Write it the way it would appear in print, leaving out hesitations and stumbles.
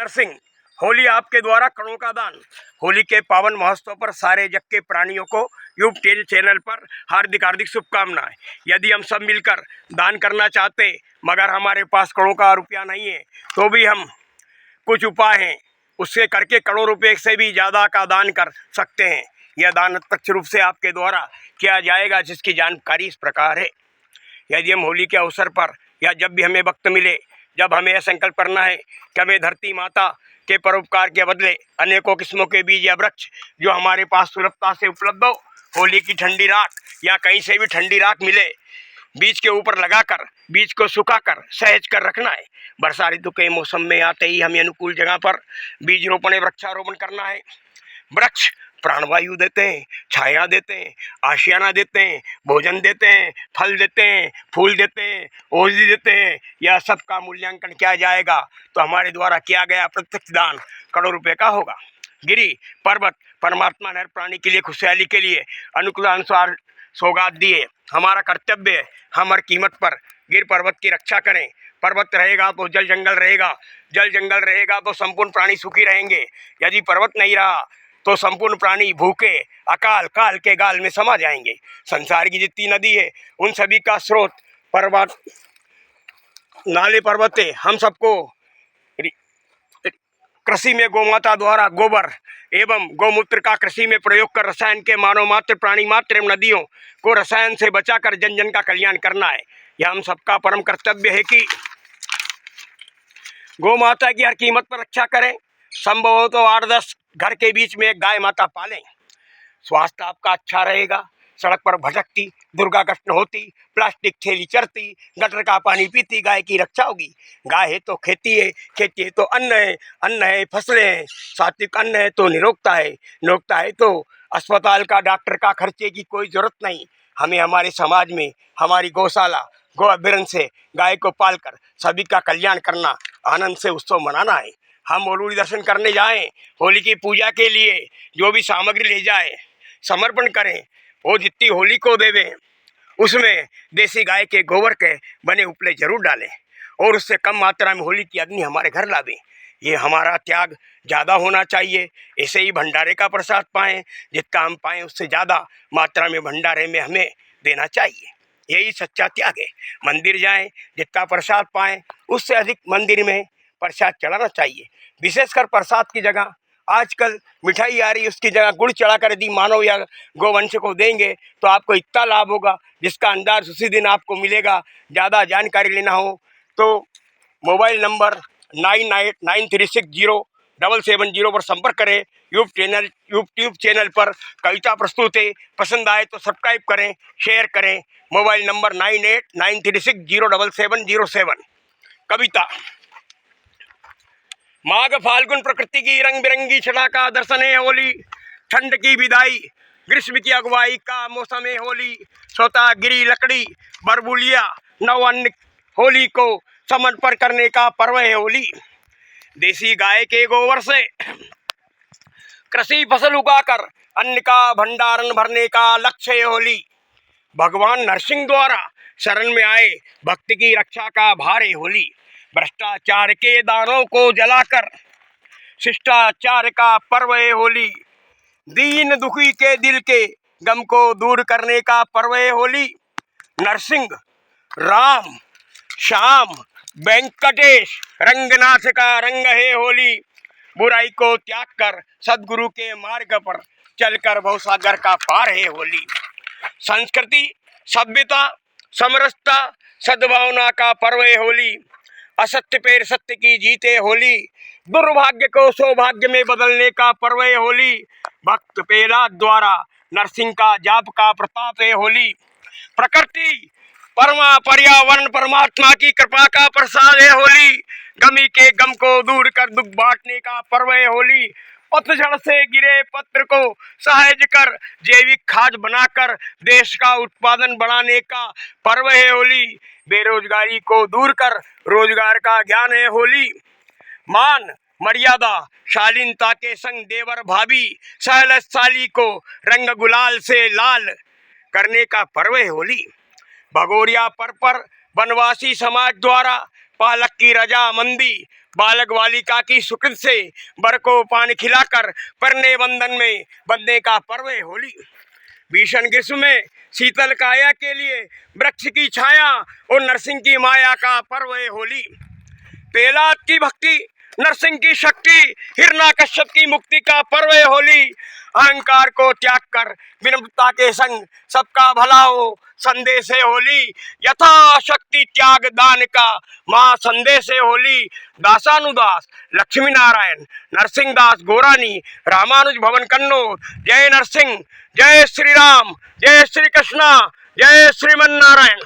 सिंह, होली आपके द्वारा करोड़ों का दान। होली के पावन महोत्सव पर सारे जग के प्राणियों को यूट्यूब चैनल पर हार्दिक हार्दिक शुभकामनाएं। यदि हम सब मिलकर दान करना चाहते मगर हमारे पास करोड़ों का रुपया नहीं है तो भी हम कुछ उपाय हैं उससे करके करोड़ रुपए से भी ज़्यादा का दान कर सकते हैं। यह दान प्रत्यक्ष रूप से आपके द्वारा किया जाएगा, जिसकी जानकारी इस प्रकार है। यदि हम होली के अवसर पर या जब भी हमें वक्त मिले, जब हमें यह संकल्प करना है कि हमें धरती माता के परोपकार के बदले अनेकों किस्मों के बीज या वृक्ष जो हमारे पास सुलभता से उपलब्ध हो, होली की ठंडी राख या कहीं से भी ठंडी राख मिले, बीज के ऊपर लगाकर बीज को सुखाकर सहेज कर रखना है। वर्षा ऋतु के मौसम में आते ही हमें अनुकूल जगह पर बीज रोपण वृक्षारोपण करना है। वृक्ष प्राणवायु देते हैं, छाया देते हैं, आशियाना देते हैं, भोजन देते हैं, फल देते हैं, फूल देते हैं, औषधि देते हैं। यह सब का मूल्यांकन किया जाएगा तो हमारे द्वारा किया गया प्रत्यक्ष दान करोड़ रुपए का होगा। गिरी पर्वत परमात्मा ने हर प्राणी के लिए खुशहाली के लिए अनुकूलानुसार सौगात दिए। हमारा कर्तव्य है हम हर कीमत पर गिर पर्वत की रक्षा करें। पर्वत रहेगा तो जल जंगल रहेगा, जल जंगल रहेगा तो संपूर्ण प्राणी सुखी रहेंगे। यदि पर्वत नहीं रहा तो संपूर्ण प्राणी भूखे अकाल काल के गाल में समा जाएंगे। संसार की जितनी नदी है उन सभी का स्रोत पर्वत नाले पर्वत है। हम सबको कृषि में गौमाता द्वारा गोबर एवं गौमूत्र का कृषि में प्रयोग कर रसायन के मानव मात्र प्राणी मात्र एवं नदियों को रसायन से बचाकर जन जन का कल्याण करना है। यह हम सबका परम कर्तव्य है कि गौ माता की हर कीमत पर रक्षा करें। संभव हो तो 8-10 घर के बीच में एक गाय माता पालें। स्वास्थ्य आपका अच्छा रहेगा। सड़क पर भटकती दुर्घटना न होती, प्लास्टिक थैली चरती, गटर का पानी पीती, गाय की रक्षा होगी। गाय है तो खेती है, खेती है तो अन्न है, अन्न है फसलें हैं, सात्विक अन्न है तो निरोगता है, निरोगता है तो अस्पताल का डॉक्टर का खर्चे की कोई जरूरत नहीं। हमें हमारे समाज में हमारी गौशाला गौ अभ्यारण से गाय को पालकर सभी का कल्याण करना, आनंद से उत्सव मनाना है। हम होली दर्शन करने जाएं, होली की पूजा के लिए जो भी सामग्री ले जाए समर्पण करें, वो जितनी होली को देवें उसमें देसी गाय के गोबर के बने उपले जरूर डालें और उससे कम मात्रा में होली की अग्नि हमारे घर लावें। ये हमारा त्याग ज़्यादा होना चाहिए। ऐसे ही भंडारे का प्रसाद पाएं, जितना हम पाएं उससे ज़्यादा मात्रा में भंडारे में हमें देना चाहिए। यही सच्चा त्याग है। मंदिर जाएं, जितना प्रसाद पाएं उससे अधिक मंदिर में प्रसाद चढ़ाना चाहिए। विशेषकर प्रसाद की जगह आजकल मिठाई आ रही है, उसकी जगह गुड़ चढ़ा कर यदि मानव या गोवंश को देंगे तो आपको इतना लाभ होगा जिसका अंदाज उसी दिन आपको मिलेगा। ज़्यादा जानकारी लेना हो तो मोबाइल नंबर 9893607770 पर संपर्क करें। यूट्यूब चैनल पर कविता प्रस्तुत है, पसंद आए तो सब्सक्राइब करें, शेयर करें। Mobile number 9893607707। कविता। माघ फाल्गुन प्रकृति की रंग बिरंगी छटा का दर्शन है होली। ठंड की विदाई ग्रीष्म की अगुवाई का मौसम है होली। सोता गिरी लकड़ी बरबुलिया नवअन्न होली को समर्पण करने का पर्व है होली। देसी गाय के गोबर से कृषि फसल उगाकर अन्न का भंडारण भरने का लक्ष्य है होली। भगवान नरसिंह द्वारा शरण में आए भक्त की रक्षा का भार है होली। भ्रष्टाचार के दानों को जलाकर शिष्टाचार का पर्व है होली। दीन दुखी के दिल के गम को दूर करने का पर्व है होली। नरसिंह राम श्याम वेंकटेश रंगनाथ का रंग है होली। बुराई को त्याग कर सद्गुरु के मार्ग पर चलकर भवसागर का पार है होली। संस्कृति सभ्यता समरसता सद्भावना का पर्व है होली। असत्य पर सत्य की जीत है होली। दुर्भाग्य को सौभाग्य में बदलने का पर्व है होली। भक्त प्रहलाद द्वारा नरसिंह का जाप का प्रताप है होली। प्रकृति पर्यावरण परमात्मा की कृपा का प्रसाद है होली। गमी के गम को दूर कर दुख बांटने का पर्व है होली। पतझड़ से गिरे पत्र को सहज कर जैविक खाद बनाकर देश का उत्पादन बढ़ाने का पर्व है होली। बेरोजगारी को दूर कर रोजगार का ज्ञान है होली। मान मर्यादा शालीनता के संग देवर भाभी सहलशाली को रंग गुलाल से लाल करने का पर्व है होली। भगोरिया पर वनवासी समाज द्वारा पालक की रजामंदी, बालक बालिका की सुकृत से बर को पानी खिलाकर परने बंधन में बंधने का पर्व है होली। भीषण ग्रीष्म में शीतल काया के लिए वृक्ष की छाया और नरसिंह की माया का पर्व है होली। प्रहलाद की भक्ति, नरसिंह की शक्ति, हिरण्याकश्यप की मुक्ति का पर्व है होली। अहंकार को त्याग कर विनम्रता के संग सबका भला हो संदेश है होली। यथाशक्ति त्याग दान का महा संदेश है होली। दासानुदास लक्ष्मी नारायण नरसिंह दास गोरानी रामानुज भवन कन्नौज। जय नरसिंह, जय श्री राम, जय श्री कृष्णा, जय श्रीमन नारायण।